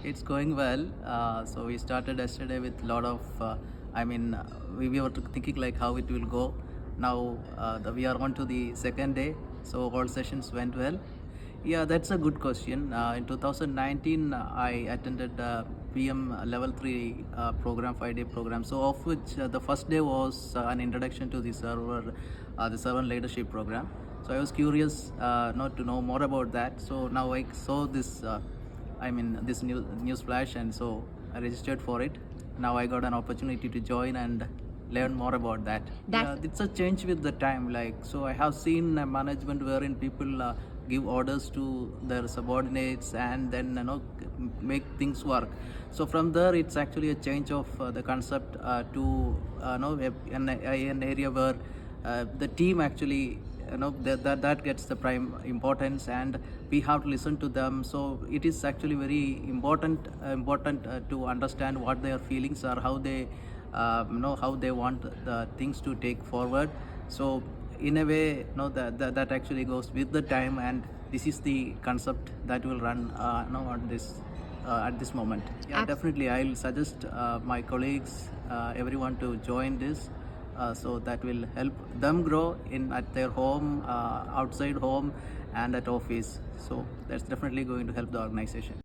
It's going well. So we started yesterday with a lot of, we were thinking like how it will go. Now we are on to the second day. So all sessions went well. Yeah, that's a good question. In 2019, I attended PM Level 3 program, 5-day program. So of which the first day was an introduction to the servant leadership program. So I was curious not to know more about that. So now I saw this news flash, and so I registered for it. Now I got an opportunity to join and learn more about that. Yeah, it's a change with the time. Like, so I have seen management wherein people give orders to their subordinates and then make things work. So from there, it's actually a change of the concept to an area where the team actually that gets the prime importance, and we have to listen to them. So it is actually very important to understand what their feelings are, how they how they want the things to take forward. So in a way, that actually goes with the time, and this is the concept that will run on this at this moment. Yeah, definitely I'll suggest my colleagues, everyone to join this. So that will help them grow at their home, outside home, and at office. So that's definitely going to help the organization.